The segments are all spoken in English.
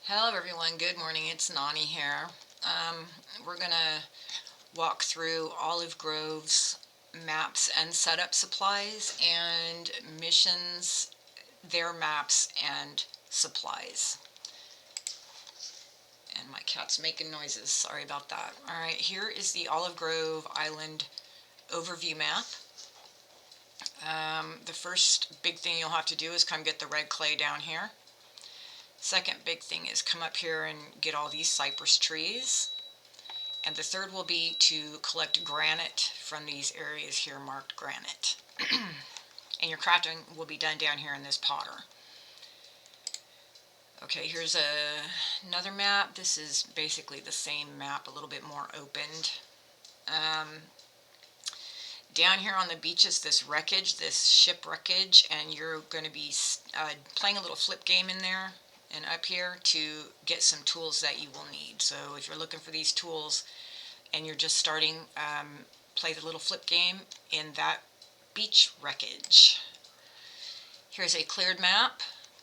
Hello everyone, good morning, it's Nani here. We're gonna walk through Olive Grove's maps and setup supplies and missions, their maps and supplies. And my cat's making noises, sorry about that. Alright, here is the Olive Grove Island overview map. The first big thing you'll have to do is come get the red clay down here. Second big thing is come up here and get all these cypress trees. And the third will be to collect granite from these areas here marked granite. And your crafting will be done down here in this potter. Okay, here's another map. This is basically the same map, a little bit more opened. Down here on the beach is this wreckage, this ship wreckage, and you're going to be playing a little flip game in there and up here to get some tools that you will need. So if you're looking for these tools and you're just starting, play the little flip game in that beach wreckage. Here's a cleared map.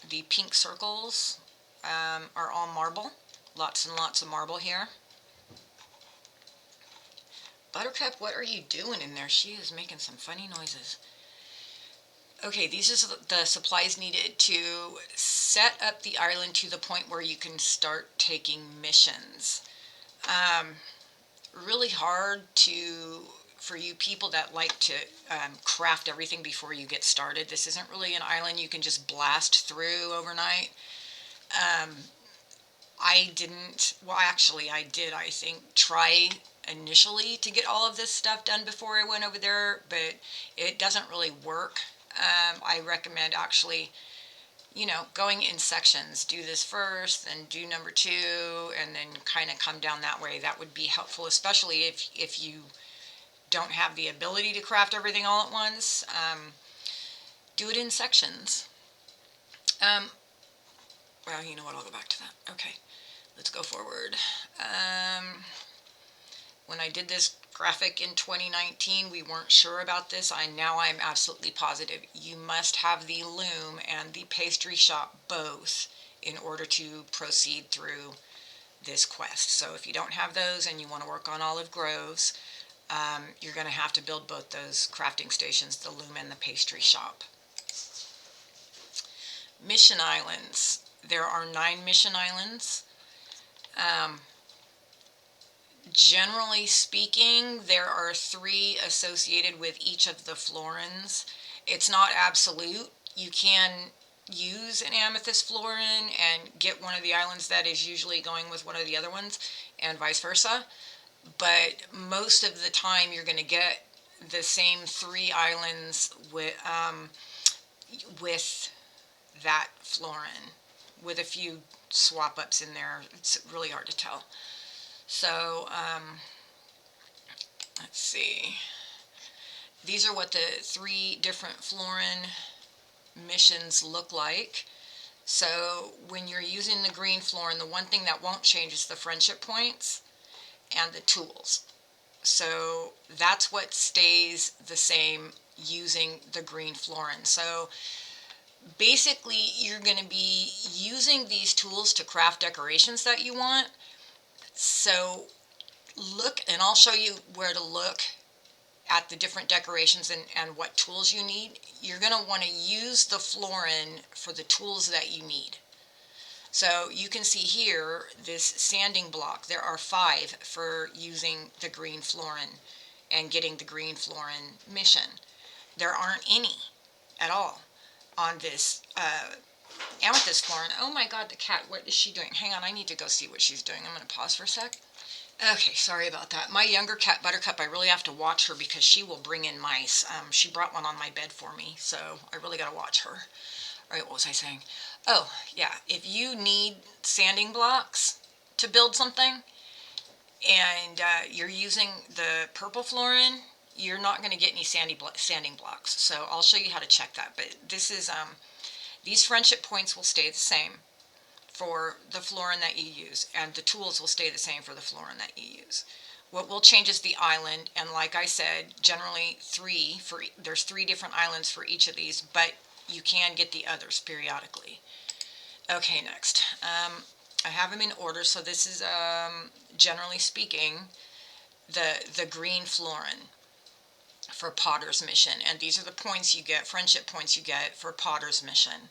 The pink circles are all marble. Lots and lots of marble here. Buttercup, what are you doing in there? She is making some funny noises. Okay, these are the supplies needed to set up the island to the point where you can start taking missions. Really hard for you people that like to craft everything before you get started. This isn't really an island you can just blast through overnight. I didn't, well actually I did, I think, try initially to get all of this stuff done before I went over there, but it doesn't really work. I recommend actually, going in sections. Do this first, then do number two, and then kind of come down that way. That would be helpful, especially if you don't have the ability to craft everything all at once. Do it in sections. Well, you know what, I'll go back to that. Okay, let's go forward. When I did this graphic in 2019, we weren't sure about this. Now I'm absolutely positive. You must have the loom and the pastry shop both in order to proceed through this quest. So if you don't have those and you want to work on Olive Groves, you're going to have to build both those crafting stations, the loom and the pastry shop. Mission islands. There are 9 mission islands. Generally speaking, there are 3 associated with each of the Florins. It's not absolute. You can use an Amethyst Florin and get one of the islands that is usually going with one of the other ones, and vice versa. But most of the time you're going to get the same 3 islands with that Florin, with a few swap ups in there. It's really hard to tell. So, let's see. These are what the 3 different Florin missions look like. So when you're using the green Florin, the one thing that won't change is the friendship points and the tools. So that's what stays the same using the green Florin. So basically you're going to be using these tools to craft decorations that you want. So look, and I'll show you where to look at the different decorations and what tools you need. You're going to want to use the Florin for the tools that you need. So you can see here this sanding block. There are 5 for using the green Florin and getting the green Florin mission. There aren't any at all on this Amethyst Florin. Oh my god, the cat, what is she doing? Hang on, I need to go see what she's doing. I'm going to pause for a sec. Okay, sorry about that. My younger cat, Buttercup, I really have to watch her because she will bring in mice. She brought one on my bed for me, so I really got to watch her. All right, what was I saying? Oh, yeah, if you need sanding blocks to build something and you're using the purple Florin, you're not going to get any sanding blocks. So I'll show you how to check that. But this is, these friendship points will stay the same for the Florin that you use, and the tools will stay the same for the Florin that you use. What will change is the island, and like I said, generally there's 3 different islands for each of these, but you can get the others periodically. Okay, next. I have them in order, so this is, generally speaking, the green florin for Potter's Mission. And these are the points you get, friendship points you get for Potter's Mission.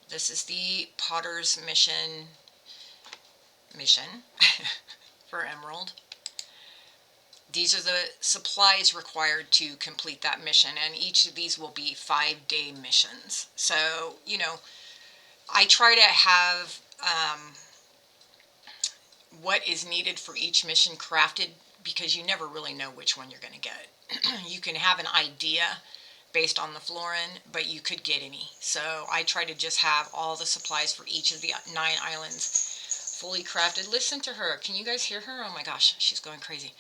This is the Potter's Mission for Emerald. These are the supplies required to complete that mission, and each of these will be 5-day missions. So, you know, I try to have what is needed for each mission crafted, because you never really know which one you're going to get. You can have an idea based on the florin, but you could get any. So I try to just have all the supplies for each of the 9 islands fully crafted. Listen to her. Can you guys hear her? Oh my gosh, she's going crazy.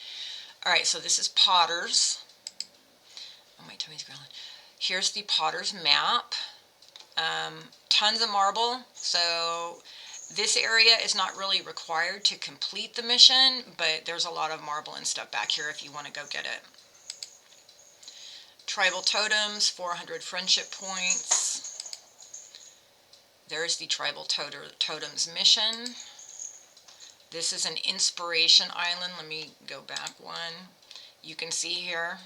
Alright, so this is Potter's. Oh, my tummy's growling. Here's the Potter's map. Tons of marble. So this area is not really required to complete the mission, but there's a lot of marble and stuff back here if you want to go get it. Tribal totems, 400 friendship points. There's the Tribal Totems mission. This is an inspiration island. Let me go back one. You can see here,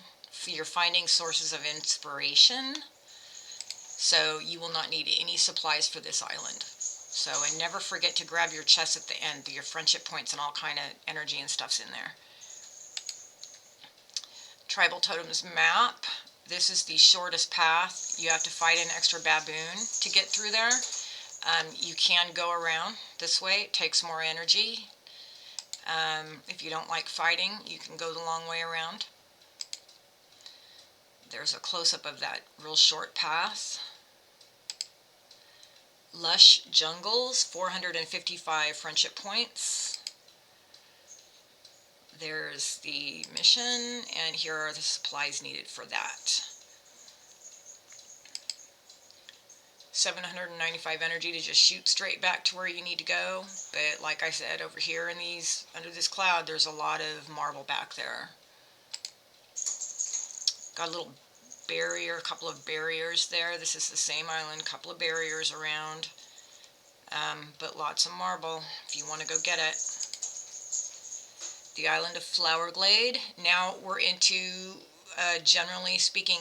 you're finding sources of inspiration. So you will not need any supplies for this island. So, and never forget to grab your chest at the end. Your friendship points and all kind of energy and stuff's in there. Tribal Totems map. This is the shortest path. You have to fight an extra baboon to get through there. You can go around this way. It takes more energy. If you don't like fighting, you can go the long way around. There's a close-up of that real short path. Lush Jungles, 455 friendship points. There's the mission, and here are the supplies needed for that. 795 energy to just shoot straight back to where you need to go. But like I said, over here in these, under this cloud, there's a lot of marble back there. Got a little barrier, a couple of barriers there. This is the same island, a couple of barriers around. But lots of marble if you want to go get it. The island of Flower Glade. Now we're into, generally speaking,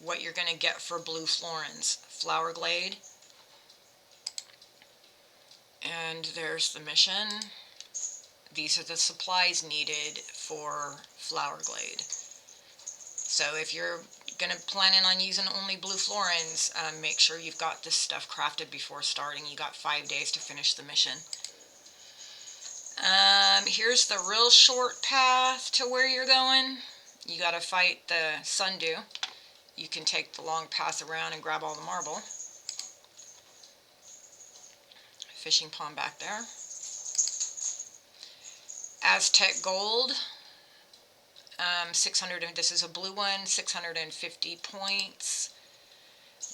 what you're going to get for blue florins. Flower Glade. And there's the mission. These are the supplies needed for Flower Glade. So if you're going to plan on using only blue florins, make sure you've got this stuff crafted before starting. You got 5 days to finish the mission. Here's the real short path to where you're going. You got to fight the sundew. You can take the long path around and grab all the marble. Fishing pond back there. Aztec Gold. 600. This is a blue one. 650 points.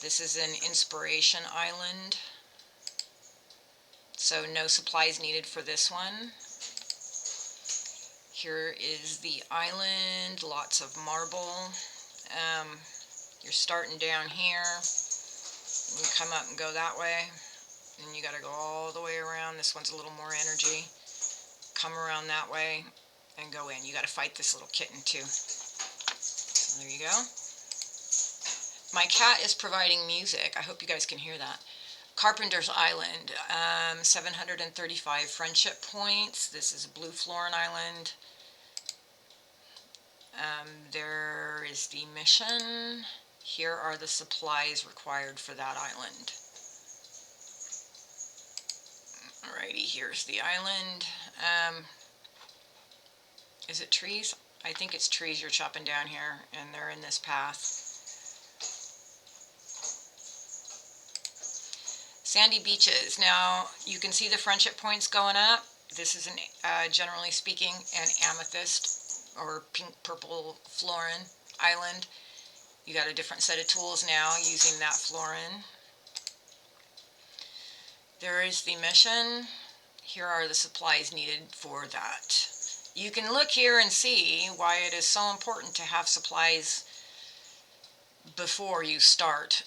This is an inspiration island. So no supplies needed for this one. Here is the island. Lots of marble. You're starting down here. You come up and go that way. And you got to go all the way around. This one's a little more energy. Come around that way and go in. You got to fight this little kitten too. So there you go. My cat is providing music. I hope you guys can hear that. Carpenter's Island, 735 friendship points. This is Blue Florin Island. There is the mission. Here are the supplies required for that island. Alrighty, here's the island. Is it trees? I think it's trees you're chopping down here, and they're in this path. Sandy beaches. Now, you can see the friendship points going up. This is, generally speaking, an amethyst or pink purple florin island. You got a different set of tools now using that florin. There is the mission. Here are the supplies needed for that. You can look here and see why it is so important to have supplies before you start.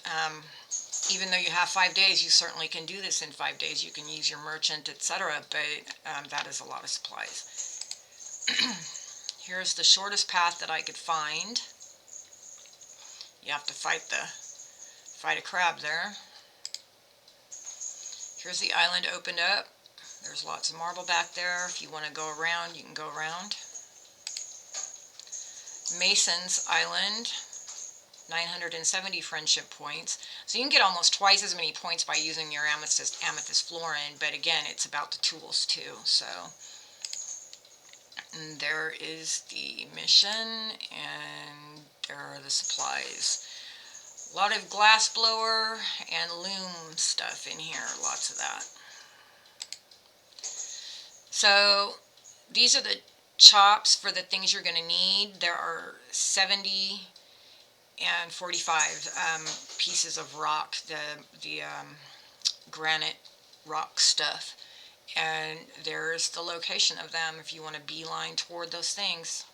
even though you have 5 days, you certainly can do this in 5 days. You can use your merchant, etc., but that is a lot of supplies. Here's the shortest path that I could find. You have to fight a crab there. Here's the island opened up. There's lots of marble back there. If you want to go around, you can go around. Mason's Island, 970 friendship points. So you can get almost twice as many points by using your Amethyst Florin, but again, it's about the tools too. So, and there is the mission, and there are the supplies. A lot of glass blower and loom stuff in here, lots of that. So these are the chops for the things you're going to need. There are 70 and 45 pieces of rock, the granite rock stuff. And there's the location of them if you want to beeline toward those things.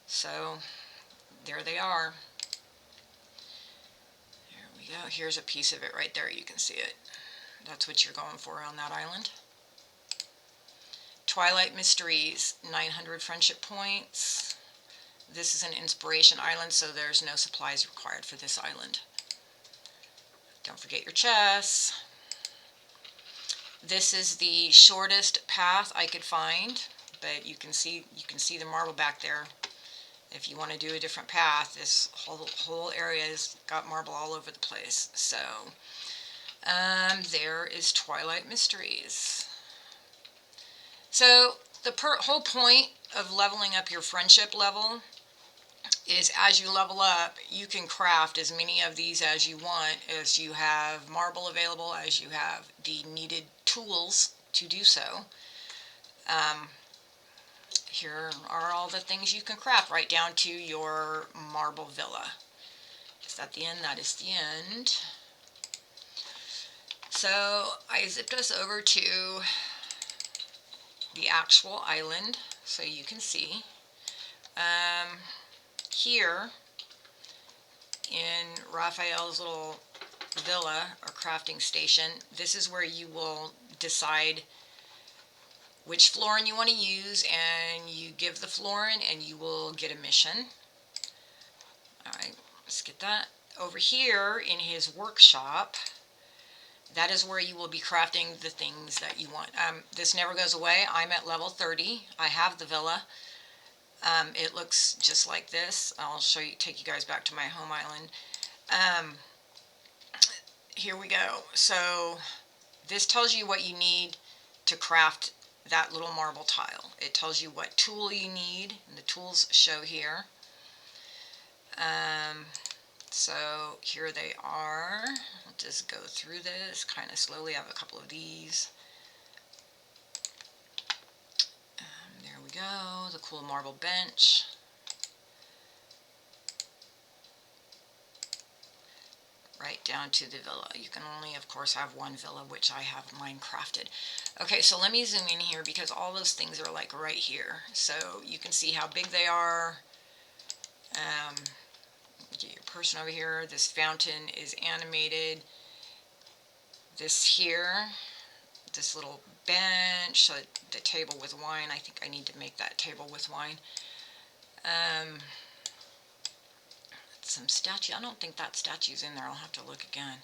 So there they are. There we go. Here's a piece of it right there. You can see it. That's what you're going for on that island. Twilight Mysteries, 900 friendship points. This is an inspiration island, so there's no supplies required for this island. Don't forget your chests. This is the shortest path I could find, but you can see the marble back there. If you want to do a different path, this whole area has got marble all over the place. So there is Twilight Mysteries. So the whole point of leveling up your friendship level is as you level up, you can craft as many of these as you want, as you have marble available, as you have the needed tools to do so. Here are all the things you can craft, right down to your marble villa. Is that the end? That is the end. So I zipped us over to the actual island so you can see. Here in Raphael's little villa or crafting station, this is where you will decide which florin you want to use, and you give the florin and you will get a mission. Alright, let's get that. Over here in his workshop, that is where you will be crafting the things that you want. This never goes away. I'm at level 30. I have the villa. It looks just like this. I'll take you guys back to my home island. Here we go. So this tells you what you need to craft that little marble tile. It tells you what tool you need, and the tools show here. So here they are. I'll just go through this kind of slowly. I have a couple of these. There we go, the cool marble bench. Right down to the villa. You can only, of course, have one villa, which I have mine crafted. Okay, so let me zoom in here because all those things are like right here. So you can see how big they are. Get your person over here. This fountain is animated. This here, this little bench, so the table with wine. I think I need to make that table with wine. Some statue. I don't think that statue's in there. I'll have to look again.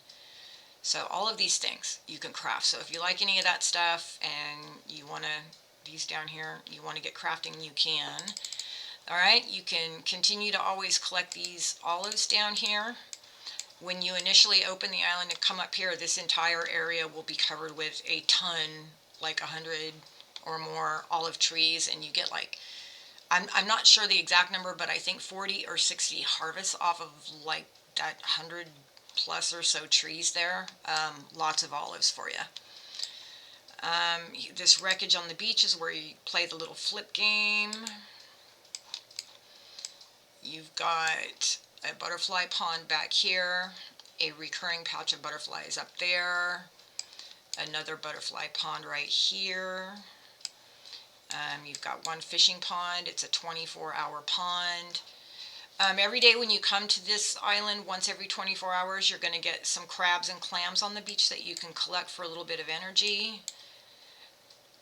So all of these things you can craft. So if you like any of that stuff and you want to, these down here, you want to get crafting, you can. Alright, you can continue to always collect these olives down here. When you initially open the island and come up here, this entire area will be covered with a ton, like 100 or more olive trees, and you get like, I'm not sure the exact number, but I think 40 or 60 harvests off of like that 100 plus or so trees there. Lots of olives for you. This wreckage on the beach is where you play the little flip game. You've got a butterfly pond back here, a recurring patch of butterflies up there, another butterfly pond right here. You've got one fishing pond. It's a 24-hour pond. Every day when you come to this island, once every 24 hours, you're going to get some crabs and clams on the beach that you can collect for a little bit of energy.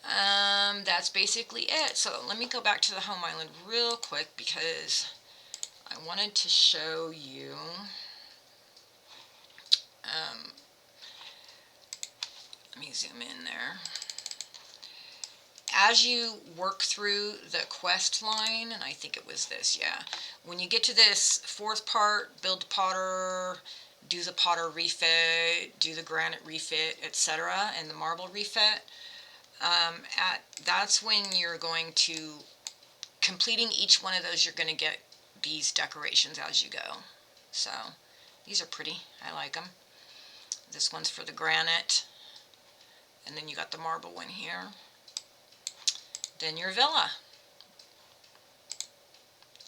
That's basically it. So let me go back to the home island real quick because I wanted to show you. Let me zoom in there. As you work through the quest line, and I think it was this, yeah. When you get to this fourth part, build potter, do the potter refit, do the granite refit, etc., and the marble refit, that's when you're going to, completing each one of those, you're going to get these decorations as you go. So these are pretty. I like them. This one's for the granite, and then you got the marble one here. Then your villa.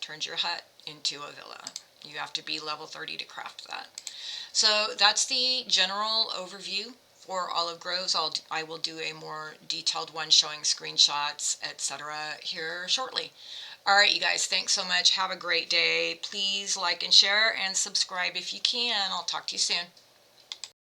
Turns your hut into a villa. You have to be level 30 to craft that. So that's the general overview for Olive Groves. I will do a more detailed one showing screenshots, etc. here shortly. Alright, you guys, thanks so much. Have a great day. Please like and share and subscribe if you can. I'll talk to you soon.